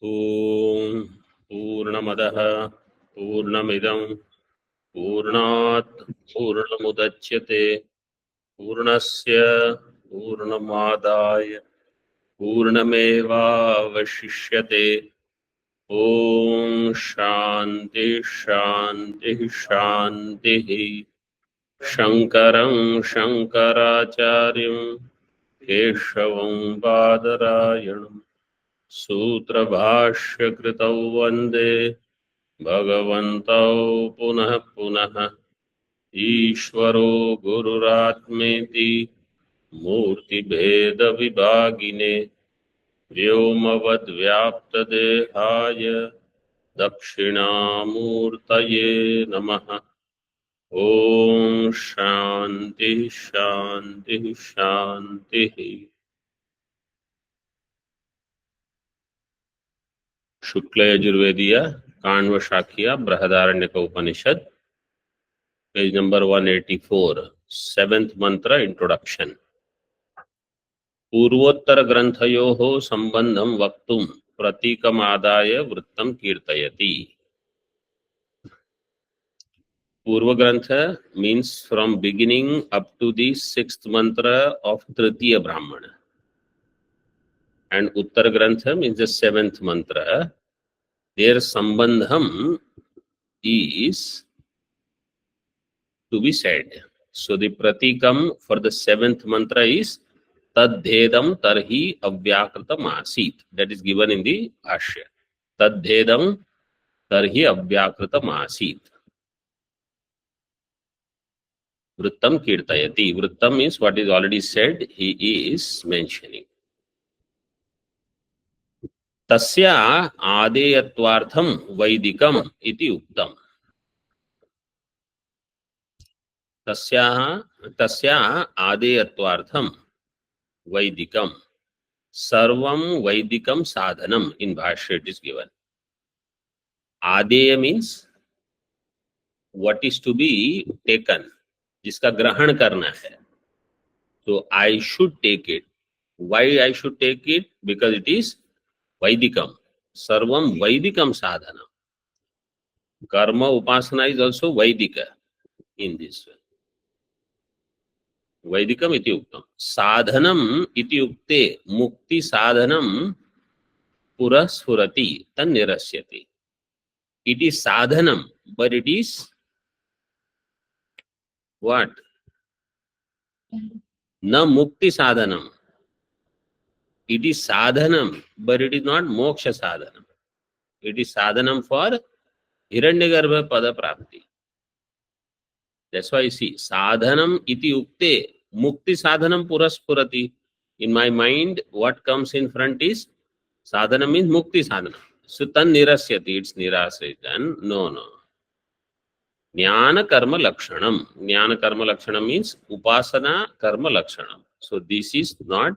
ॐ पूर्णमदः पूर्णमिदं पूर्णात् पूर्णमुदच्यते पूर्णस्य पूर्णमादाय पूर्णमेवावशिष्यते। ॐ शान्ति शान्ति शान्तिः। शङ्करं शङ्कराचार्यं केशवं बादरायणं सूत्रभाष्यकृतौ वन्दे भगवन्तौ पुनः पुनः। ईश्वरो गुरुरात्मेति मूर्तिभेदविभागिने व्योमवद्व्याप्तदेहाय दक्षिणामूर्तये नमः। ॐ शान्ति शान्ति शान्तिः। शुक्ल यजुर्वेदीय Kanva शाखीय Brihadaranyaka Upanishad, page number 184, 7th मंत्र, इंट्रोडक्शन। पूर्वोत्तर ग्रंथयोः संबंधं वक्तुं प्रतीकमादाय वृत्तं कीर्तयति। पूर्व ग्रंथ means from beginning up to the 6th mantra of Tritiya Brahmana, and Uttar Grantha means the 7th mantra. Their sambandham is to be said. So the pratikam for the 7th mantra is tadhedam tarhi avyakritam asit. That is given in the bhashya. Tadhedam tarhi avyakritam asit. Vrittam kirtayati. Vrittam means what is already said, he is mentioning. Tasya adeyatvartham vaidikam iti uktam. तस्या आदेयत्वार्थम वैदिकम सर्वम वैदिकम साधनम. In bhashya it is given. आदेय means what is to be taken, जिसका ग्रहण करना है. तो I should take it. Why I should take it? Because it is वैदिकम. सर्वम वैदिकम साधनम. कर्म उपासना इज ऑल्सो वैदिक इन दिस वे. वैदिकम इति उक्तम. साधनम इति उक्ते मुक्ति साधनम पुरस्फुरति तन्निरस्यति. इट इज साधनम but it is what? Na mukti sadhanam. It is sadhanam but it is not moksha sadhanam. It is sadhanam for hiranyagarbha pada prapti. That's why you see sadhanam iti ukte mukti sadhanam puraspurati. In my mind what comes in front is sadhanam means mukti sadhanam. So tan nirasyati, it's nirasritan. No. Jnana karma lakshanam. Jnana karma lakshanam means upasana karma lakshanam. So this is not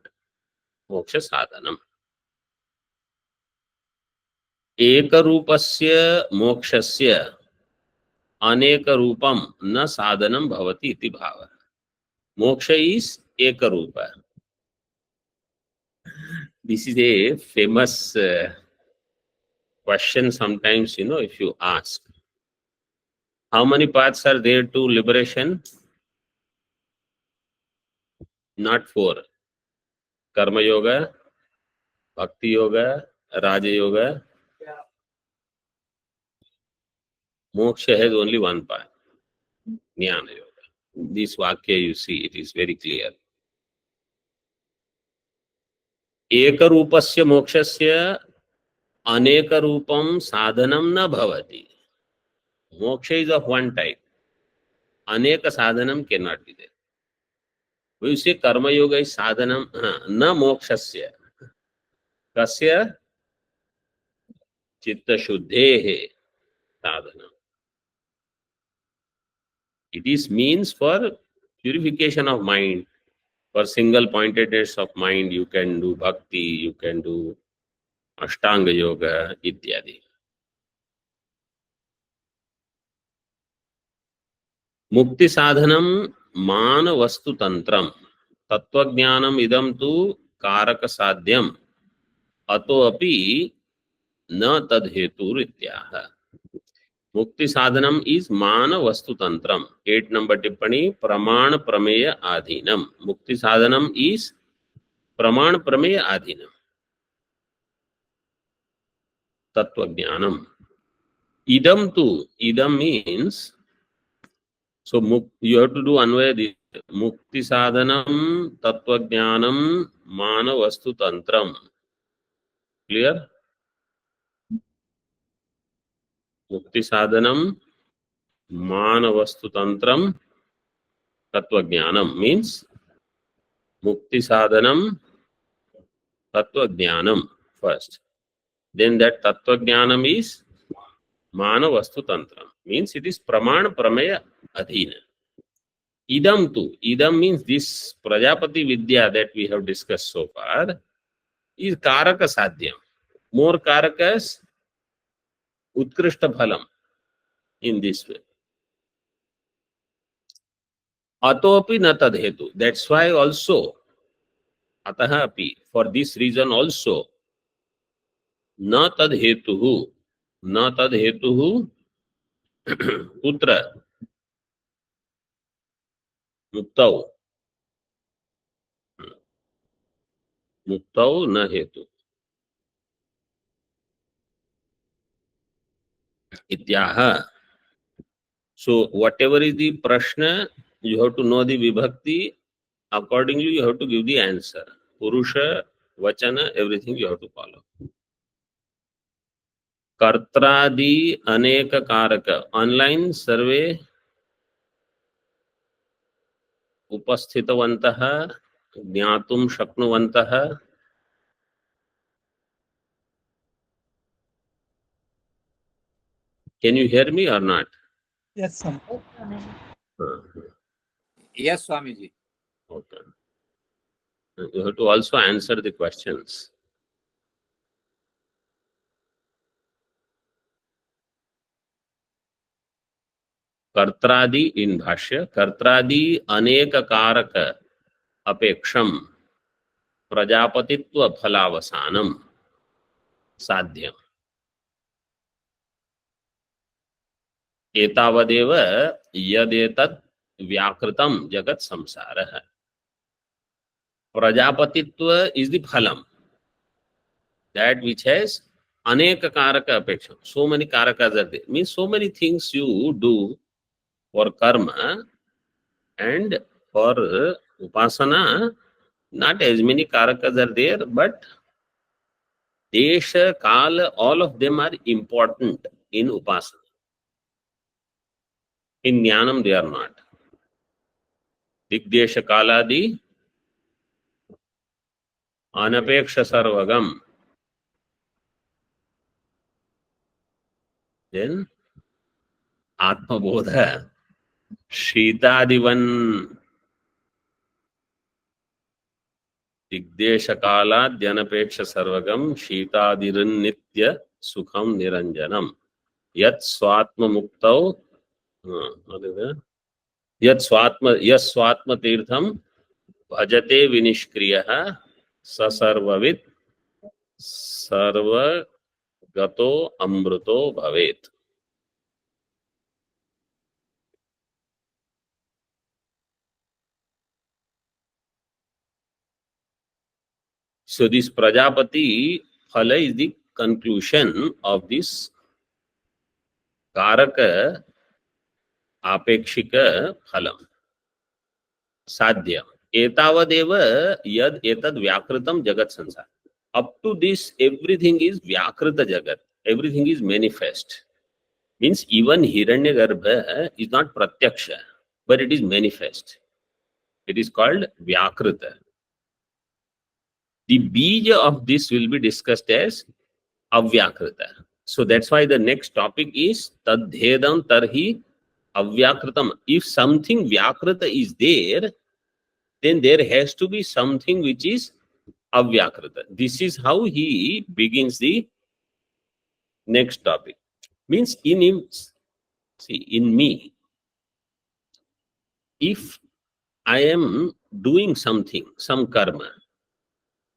moksha sadhanam. Ekarupasya mokshasya अनेक रूपम न साधनम भवति इति भाव. Moksha is ekarupa. This is a famous question sometimes, if you ask. How many paths are there to liberation? Not 4. Karma yoga, bhakti yoga, raja yoga. Moksha has only one path, Jnana Yoga. This Vakya you see, it is very clear. Ekarupasya mokshasya anekarupam sadhanam na bhavati. Moksha is of one type. Aneka sadhanam cannot be there. We say Karma Yoga is sadhanam, na mokshasya. Kasya? Chitta shuddhehe sadhanam. It is means for purification of mind. For single pointedness of mind, you can do bhakti, you can do ashtanga yoga, ityadi. Mukti sadhanam man vastu tantram. Tattva jnanam idam tu karaka sadhyam. Ato api न तद हेतु इत्याह. मुक्ति साधनम is मान वस्तु तंत्रम. 8 number टिप्पणी प्रमाण प्रमेय आधीनम. मुक्ति साधनम इज प्रमाण प्रमेय आधीनम. तत्व ज्ञानम. Idam tu, idam means, so you have to do anvaya this. Mukti sadhanam, tattva jnanam, mana vastu tantram. Clear? Mukti sadhanam, mana vastu tantram, tattva jnanam means mukti sadhanam, tattva jnanam first. Then that tattva jnanam is mana vastu tantram. Means it is praman prameya adhina. Idam tu. Idam means this Prajapati Vidya that we have discussed so far is Karaka Sadhyam. More Karakas, Utkrishta Phalam in this way. Atopi na tadhetu. That's why also, ataha api, for this reason also, na tadhetuhu. Na tadhetuhu putra muktau. Muktau na hetu. Ityaha. So whatever is the prashna, you have to know the vibhakti. Accordingly, you have to give the answer. Purusha, Vachana, everything you have to follow. Kartradi Aneka Karaka. Online survey Upasthitavantaha Jnatum Shaknuvantaha. Can you hear me or not? Yes, sir. Yes, Swamiji. Okay. You have to also answer the questions. Kartradi in Bhashya. Kartradi Aneka Karaka Apeksham Prajapatitva Phalavasanam Sadhyam. एतावदेव यदेतत् व्याकृतं जगत संसारः. प्रजापतित्व is the phalam, that which has aneka karaka apeksha. So many karakas are there. Means so many things you do for karma and for upasana. Not as many karakas are there, but desha, kala, all of them are important in upasana. In jnanam they are not. Digdesha kaladi anapeksha sarvagam. Then Atmabodha Shitadivan Digdesha Kala Dhanapeksha Sarvagam Shitadiran Nitya Sukham Niranjanam Yat Swatma Muktau Yat Swatma Tirtham Bhajate Vinishkriyaha Sasarvavit Sarva Gato Amruto Bhavet. So this Prajapati Phala is the conclusion of this Karaka Apekshika Phalam. Sadhya. Etavadeva yad etad vyakritam jagat sansar. Up to this, everything is Vyakrita Jagat. Everything is manifest. Means even Hiranyagarbha is not Pratyaksha, but it is manifest. It is called Vyakrita. The bija of this will be discussed as Avyakrita. So that's why the next topic is Tadhedam Tarhi Avyakritam. If something Vyakrita is there, then there has to be something which is Avyakrita. This is how he begins the next topic. Means in him, see, in me, if I am doing something, some karma,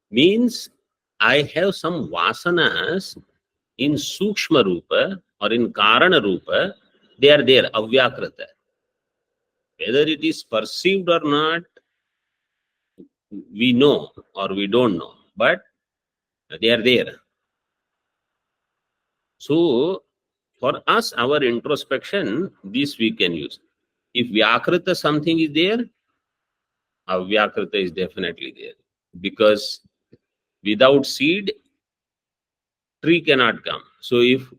means I have some vasanas in Sukshma Rupa or in Karana Rupa, they are there, Avyakrita. Whether it is perceived or not, we know or we don't know, but they are there. So, for us, our introspection, this we can use. If Vyakrita something is there, Avyakrita is definitely there. Because without seed, tree cannot come. So if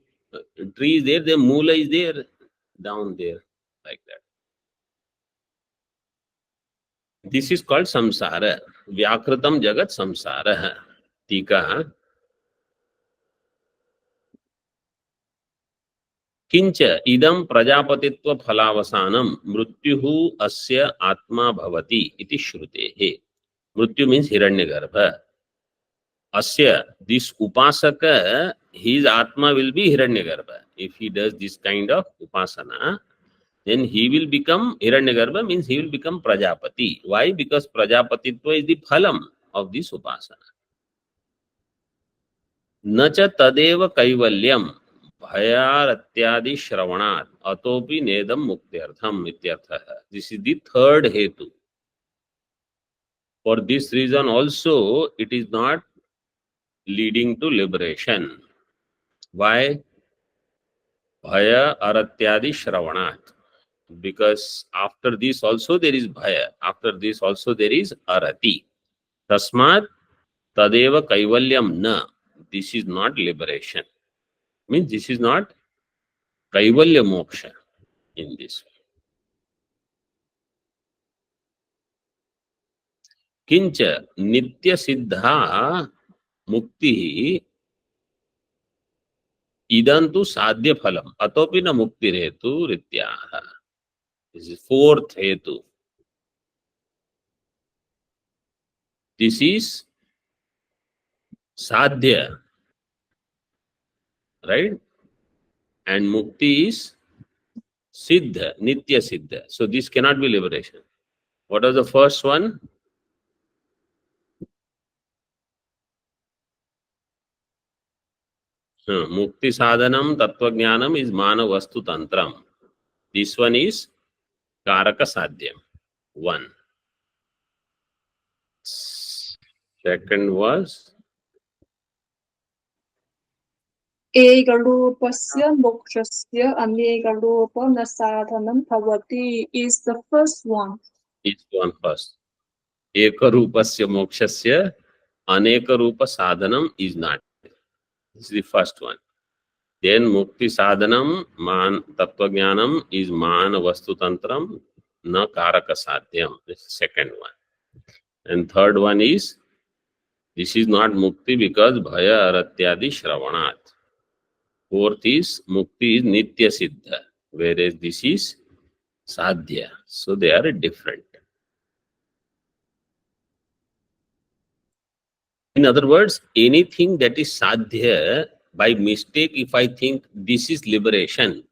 tree is there, then Mula is there, down there, like that. This is called samsara. Vyakritam jagat samsara. Tika. किंच इदं प्रजापतित्व फलावसानं मृत्युः अस्य आत्मा भवति इति श्रुतेः. मृत्यु means Hiranyagarbha. Asya, this upasaka, his atma will be hiranyagarbha. If he does this kind of upasana, then he will become hiranyagarbha, means he will become prajapati. Why? Because prajapatitva is the phalam of this upasana. Nacha tadeva kaivalyam bhayaratyadi shravanat atopi nedam muktyartham ityarthaha. This is the third hetu. For this reason also, it is not leading to liberation. Why? Bhaya aratyadi shravanat. Because after this also there is bhaya. After this also there is arati. Tasmat tadeva kaivalyam na. This is not liberation. Means this is not kaivalya moksha in this. Kincha nitya siddha mukti idantu sadhya phalam atopi na mukti hetu rityaha. This is fourth hetu. This is sadhya, right? And mukti is siddha, nitya siddha. So this cannot be liberation. What was the first one? Mukti sadhanam tattva jnanam is mana vastu tantram. This one is karaka sadhyam. One. Second was Ekalopasya mokshasya anekalopam nasadhanam bhavati is the first one. Each one first. Ekarupasya mokshasya anekarupa sadhanam is not. This is the first one. Then mukti sadhanam man tattva jnanam is mana vastu tantram na karaka sadhyam. This is the second one. And third one is this is not mukti because bhaya aratyadi shravanat. Fourth is mukti is nitya siddha, whereas this is sadhya. So they are different. In other words, anything that is sadhya, by mistake, if I think this is liberation,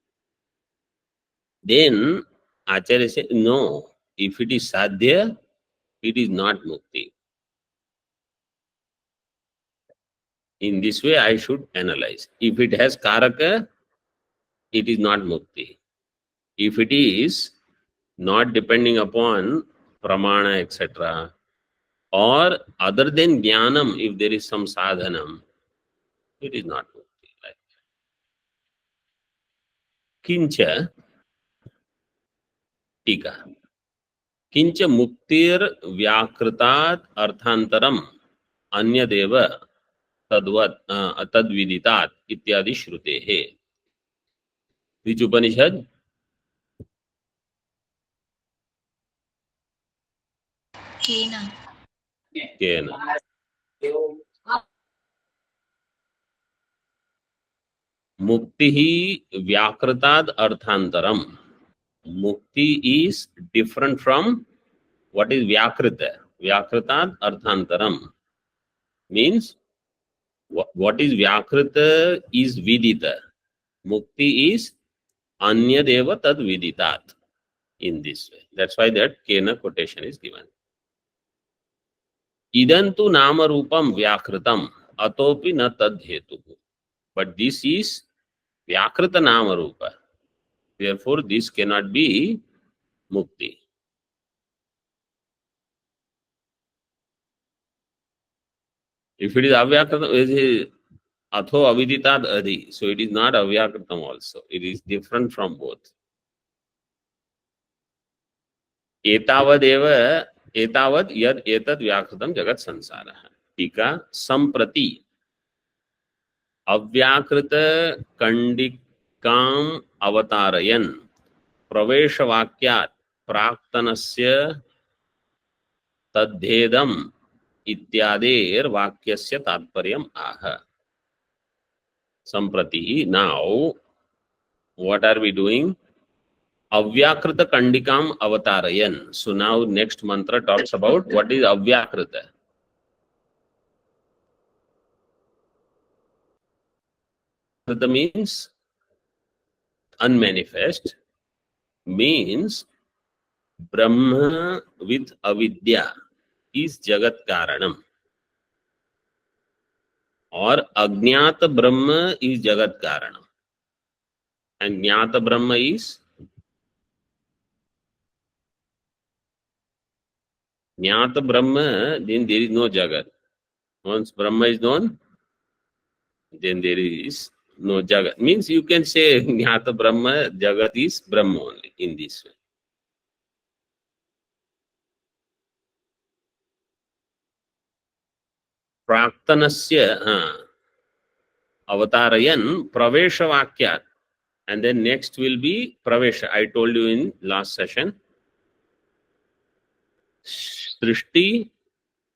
then Acharya says, no, if it is sadhya, it is not mukti. In this way, I should analyze. If it has karaka, it is not mukti. If it is not depending upon pramana, etc., or other than jnanam, if there is some sadhanam, it is not mukti. Like kincha, tika. Kincha muktir vyakritat arthantaram anyadeva tadvat tadviditat ityadi shrutehe. Which Upanishad? Kena. Kena. Mukti vyakritat arthantaram. Mukti is different from what is vyakrita. Vyakritat arthantaram means what is vyakrita is vidita. Mukti is anyadeva tad viditat. In this way. That's why that kena quotation is given. Idantu nama rupam vyakritam atopi na tad hetu. but this is Vyakrita Nama Rupa. Therefore, this cannot be Mukti. If it is Avyakritam, it is Atho Aviditad Adi. So it is not Avyakritam also. It is different from both. एतावद यद एतद व्याकृतम जगत संसारः. टीका संप्रति अव्याकृत कंडिकाम अवतारयन् प्रवेशवाक्यात् प्राक्तनस्य तद्धेदम इत्यादेर वाक्यस्य तात्पर्यम् आह. संप्रति, now what are we doing? Avyakrita Kandikam Avatarayan. So now next mantra talks about what is Avyakrita. Avrita means unmanifest, means Brahma with avidya is Jagat Karanam, or Ajnata Brahma is Jagat Karanam, and Jnata Brahma is Jnata Brahma, then there is no Jagat. Once Brahma is known, then there is no Jagat. Means you can say Jnata Brahma, Jagat is Brahma only in this way. Praktanasya Avatarayan Pravesha Vakyat. And then next will be Pravesha. I told you in last session. Srishti,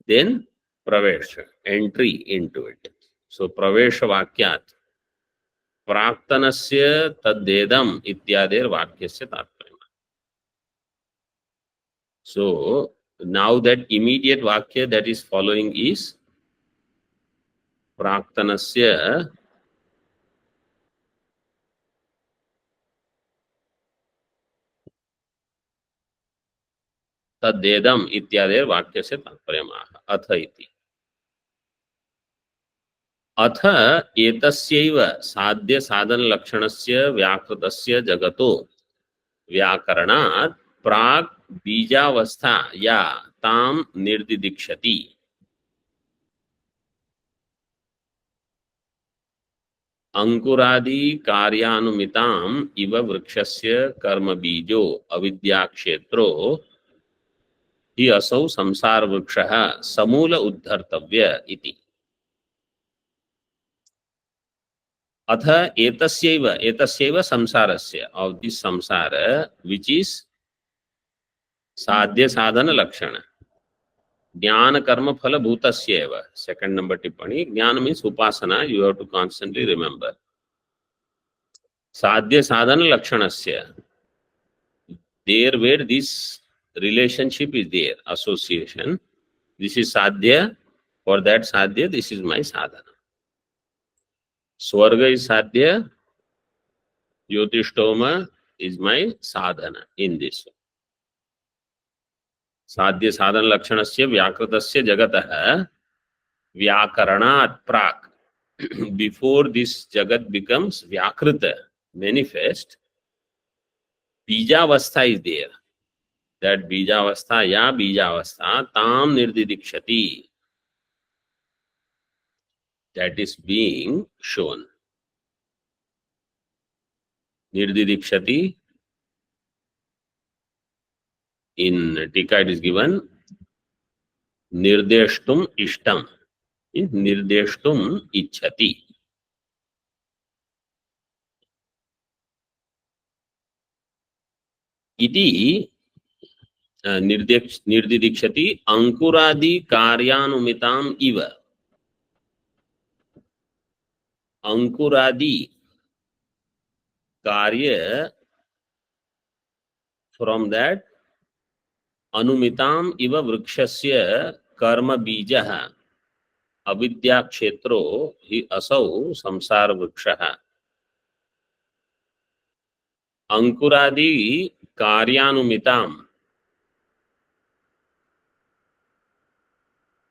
then Pravesha, entry into it. So Pravesha Vakyat. Praktanasya taddedam ityader vakyasya tatparya. So now that immediate vakya that is following is Praktanasya तद्देदम इत्यादि वाक्य से तात्पर्य अथ इति. अथ एतस्यैव साध्य साधन लक्षणस्य व्याकृतस्य जगतो व्याकरणात् प्राक् बीजावस्था या ताम निर्दिदीक्षति. अंकुरादि कार्यानुमिताम इव वृक्षस्य कर्म बीजो अविद्या क्षेत्रो हि असौ संसार वृक्षः समूल उद्धर्तव्य इति. अथ एतस्यैव संसारस्य, of this samsara, which is साध्य साधन लक्षण ज्ञान कर्म फल भूतस्यैव. Second number टिप्पणी. ज्ञान means Upasana. You have to constantly remember. साध्य साधन लक्षणस्य, there where this relationship is there, association. This is sadhya. For that sadhya, this is my sadhana. Swarga is sadhya. Jyotishtoma is my sadhana in this. साध्य साधन लक्षणस्य व्याकृतस्य जगतः व्याकरणात् प्राक्. Before this jagat becomes vyakrita, manifest, बीजावस्था is there. That बीजावस्था या बीजावस्था ताम निर्दिदीक्षति, that is being shown. Nirdidikshati, in Tika it is given nirdeshtum ishtam, is nirdeshtum ichhati. Iti निर्दिदीक्षति अंकुरादि कार्यानुमिताम इव. अंकुरादि कार्य, from that अनुमिताम इव वृक्षस्य कर्म बीजः अविद्या क्षेत्रो हि असौ संसार वृक्षः. अंकुरादि कार्यानुमिताम,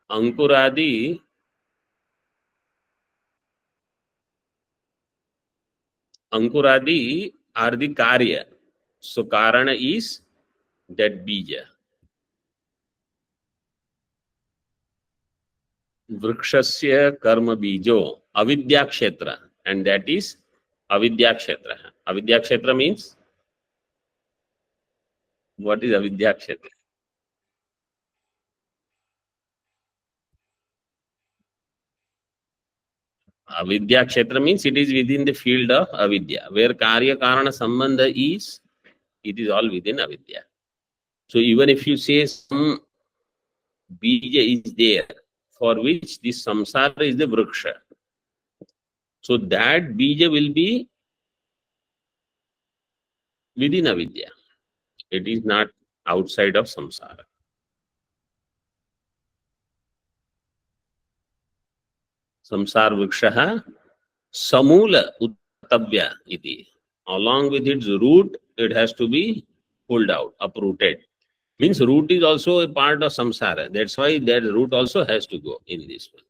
अंकुरादि Ankuradi are the karya. So Karana is that bija. Vrikshasya karma bijo avidya kshetra, and that is avidya kshetra. Avidya kshetra means, what is avidya kshetra? Avidya kshetra means it is within the field of avidya, where karya karana sambandha is, it is all within avidya. So even if you say some bija is there, for which this samsara is the vriksha, so that bija will be within avidya. It is not outside of samsara. Samsara vriksha samula uttavya iti. Along with its root, it has to be pulled out, uprooted. Means root is also a part of samsara. That's why that root also has to go in this one.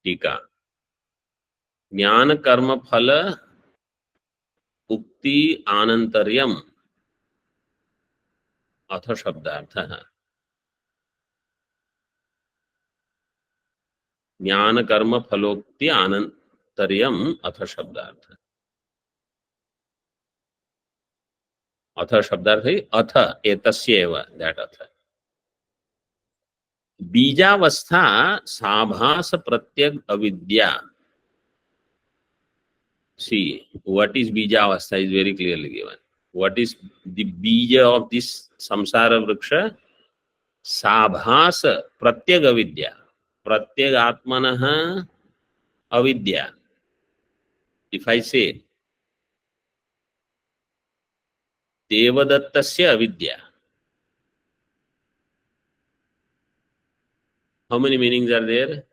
Tika. ज्ञान कर्म फल उक्ति आनंतर्यम अथ शब्दार्थः. ज्ञान कर्म फलोक्ति आनंतर्यम अथ शब्दार्थ. अथ शब्दार्थ अथ एतस्यैव, दैट अथ. बीजावस्था साभास प्रत्यग अविद्या. See, what is Bijavastha is very clearly given. What is the Bija of this samsara vriksha? Sabhasa pratyag avidya. Pratyag atmanaha avidya. If I say Devadattasya avidya, how many meanings are there?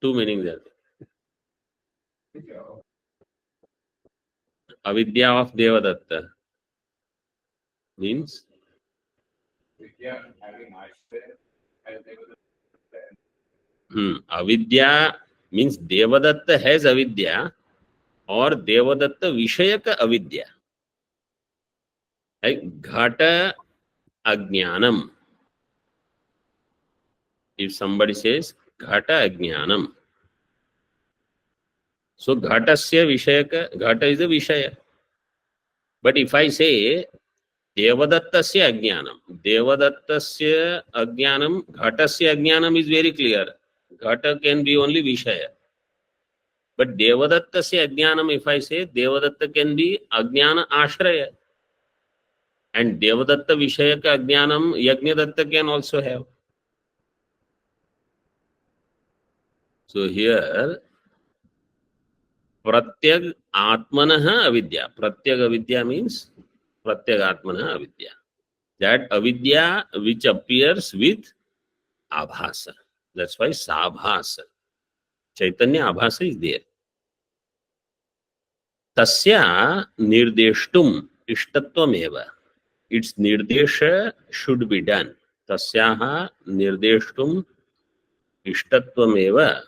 Two meanings are there. Avidya of Devadatta means avidya means Devadatta has avidya or Devadatta vishayaka avidya. Like Ghata Ajnanam. If somebody says Ghata Ajnanam, so Ghatasya vishayaka, Ghata is a vishaya. But if I say Devadattasya Ajnanam, Ghatasya Ajnanam is very clear. Ghata can be only Vishaya. But Devadattasya Ajnanam, if I say, Devadatta can be Ajnana Ashraya. And Devadatta Vishayaka Ajnanam, Yajnadatta can also have. So here, Pratyag Atmanaha Avidya. Pratyag Avidya means Pratyag Atmanaha Avidya. That avidya which appears with abhasa. That's why sabhasa. Chaitanya abhasa is there. Tasya nirdeshtum ishtatvam eva. Its nirdesha should be done. Tasyaha nirdeshtum ishtatvam eva.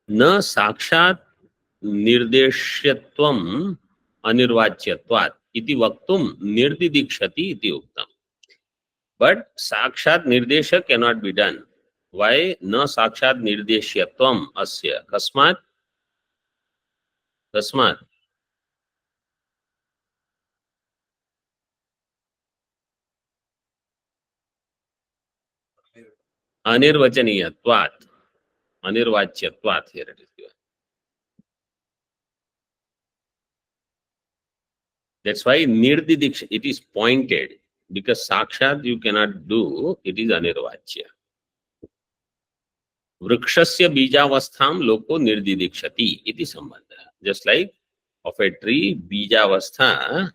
Na sakshat nirdeshyatvam anirvachyatvat iti vaktum nirdidikshati iti uktam. But sakshat nirdesha cannot be done. Why? Na sakshat nirdeshyatvam asya. Kasmat? Kasmat? Anirvachaniyatvat. Anirvachyatvat, here it is given. That's why nirdidiksha, it is pointed. Because sakshat you cannot do, it is anirvachya. Vrikshasya bijavastham loko nirdidikshati iti sambandha. Just like of a tree, bijavastha,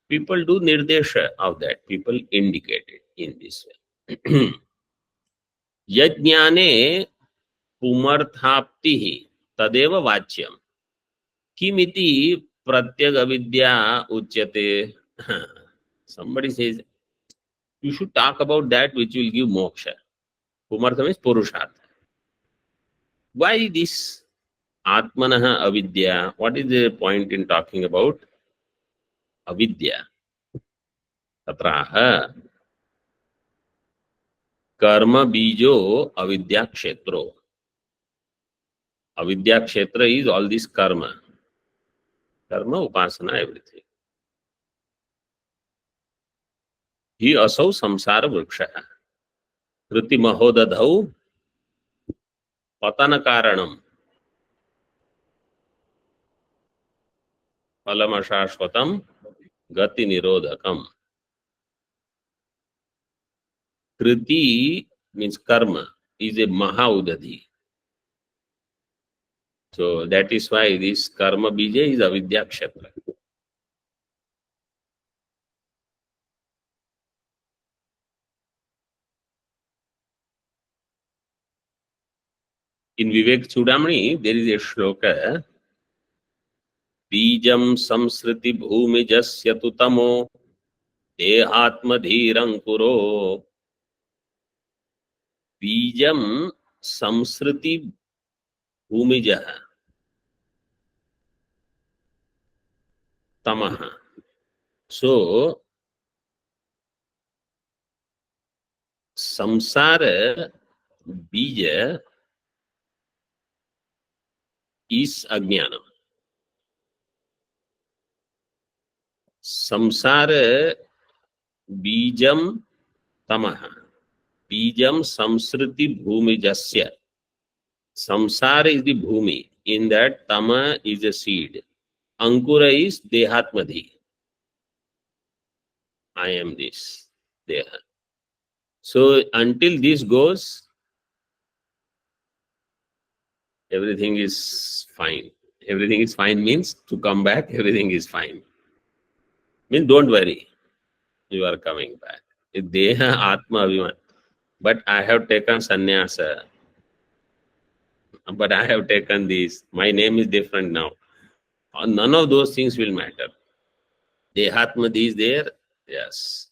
people do nirdesha of that. People indicate it in this way. Yajnane pumarthaptihi tadeva vachyam. Kimiti pratyag avidya uchyate. Somebody says, You should talk about that which will give moksha. Pumartha means purushartha. Why this Atmanaha avidya? What is the point in talking about avidya? Tatraha karma bijo avidya kshetro. Avidya kshetra is all this karma. Karma, upasana, everything. He asau samsara vriksha. Kriti mahodadhau patana karanam. Palamashashvatam gati nirodhakam. Kriti means karma is a mahaudadhi. So that is why this karma bija is avidya kshetra. In Vivek Chudamani, there is a shloka. Bijam samsriti bhumijasya tutamo dehatmadhirankuro. Bijam samsriti bhumijaha tamaha. So, samsara bija is ajnanam. Samsara bijam tamaha. Bijam samsriti bhumijasya. Samsara is the bhumi. In that, tama is a seed. Ankura is dehatmadhi. I am this. Deha. So until this goes, everything is fine. Everything is fine means to come back, everything is fine. Means don't worry. You are coming back. Deha atma abhiman. But I have taken sannyasa. But I have taken this. My name is different now. None of those things will matter. Dehatmadhi is there. Yes.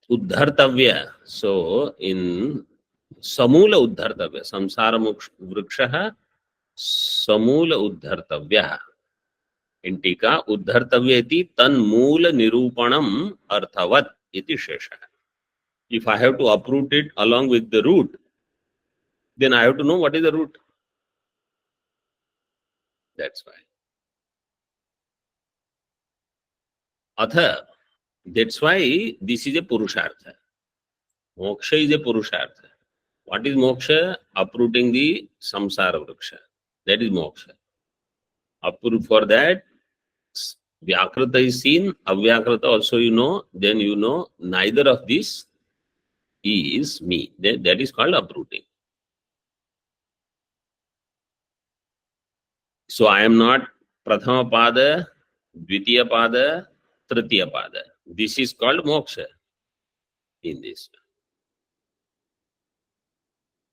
Uddhartavya. So in Samula Uddhartavya, Samsara Vrikshaha, Samula Uddhartavya. In Tika, Uddhartavya iti tan Moola Nirupanam Arthavat iti Shesha. If I have to uproot it along with the root, then I have to know what is the root. That's why. Atha, that's why this is a Purushartha. Moksha is a Purushartha. What is moksha? Uprooting the samsara vriksha. That is moksha. Uproot for that, Vyakrata is seen, Avyakrata also you know, then you know neither of this is me. That is called uprooting. So I am not Prathama Pada, Dvitiya Pada, Tritiya Pada. This is called moksha in this.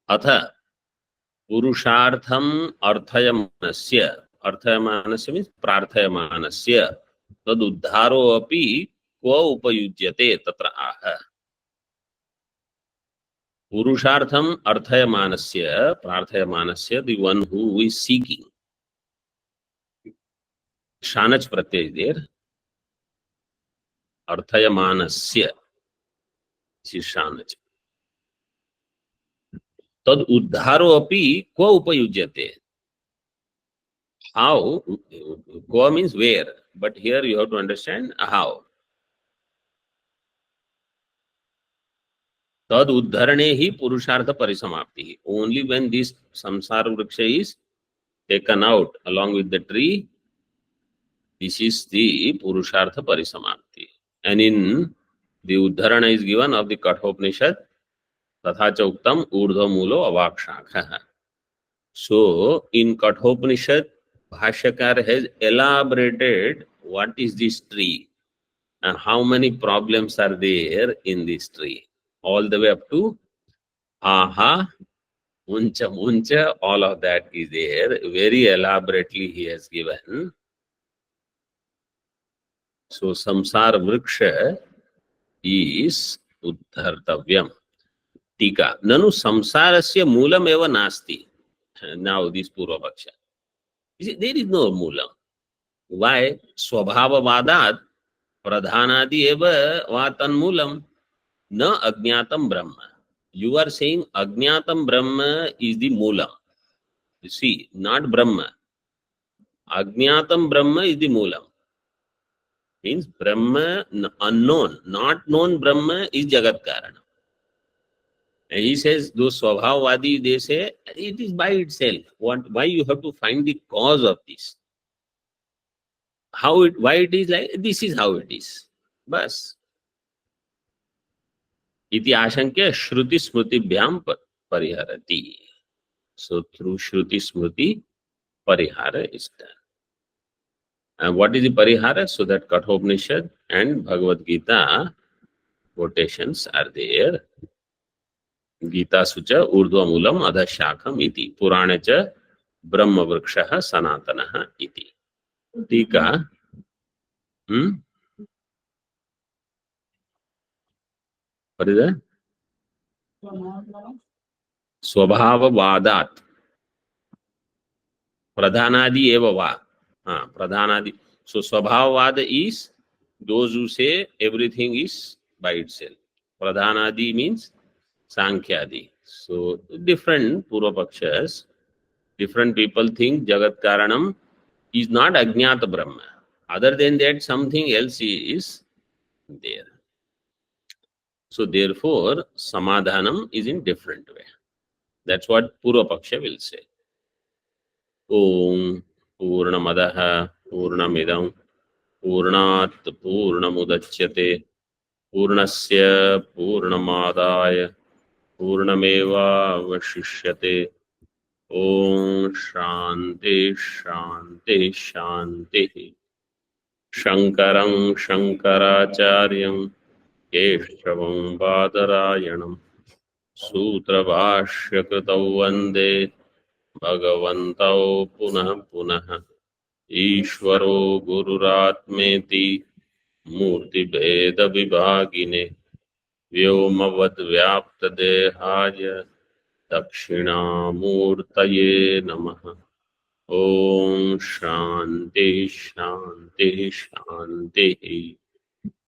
Atha Purushartham Arthayamanasya. Arthayamanasya means Prarthayamanasya. Tad uddharo api kva upayujyate tatra aha. Purushartham Arthayamanasya, Prarthayamanasya, the one who is seeking. Shanach pratyay is there. Arthayamanasya. This is Shanach. Tad uddharo api kva upayujyate. How? Kva means where. But here you have to understand how. Tad uddharane hi purushartha parisamapti. Only when this samsara vriksha is taken out along with the tree, this is the purushartha parisamapti. And in the uddharana is given of the Kathopanishad, tatha cha uktam urdhva mulo avakshakha. So in Kathopanishad, Bhashyakar has elaborated what is this tree and how many problems are there in this tree. All the way up to aha, muncha, muncha, all of that is there. Very elaborately he has given. सो संसार वृक्ष is उद्धर्तव्यम. टीका. ननु संसारस्य मूलमेव नास्ति. Now this पूर्व पक्ष. There is no Moolam. Why? स्वभाववादात् प्रधानादि एव वा तन्मूलम न अज्ञातम ब्रह्म. You are saying Ajnatam Brahma is the Moolam. You see, not Brahma. Ajnatam Brahma is the Moolam. Means Brahma unknown, not known Brahma is Jagat Karana. And he says, those Swabhavvadi, they say, it is by itself. Why you have to find the cause of this? Why it is like, this is how it is. Bas. इति आशंक्य श्रुति स्मृतिभ्याम परिहरति. So through Shruti Smriti, Parihara is done. And what is the Parihara? So that Kathopanishad and Bhagavad Gita quotations are there. Gita Sucha Urdhva Moolam Adha Shakham iti. Purana cha Brahma Vrikshaha Sanatanaha iti. Tika. What is that? Swabhavavadat. Pradhanadi eva va. Pradhanadi. So Swabhavavada is those who say everything is by itself. Pradhanadi means Sankhyadi. So different Purva Pakshas, different people think Jagat Karanam is not Ajnata Brahma. Other than that, something else is there. So therefore, Samadhanam is in different way. That's what Purva Paksha will say. Om Purnamadaha Purnamidam Purnat Purnamudachyate Purnasya Purnamadaya Purnameva Vashishyate. Om Shanti Shanti Shanti. Shankaram Shankaracharyam Keshavam Badarayanam Sutrabhashya Kritau Vande Bhagavantau Punah Punah Ishvaro Gururatmeti Murti Bheda Vibhagine Vyomavad Vyapta Dehaya Dakshinamurtaye Namaha. Om Shanti Shanti Shanti.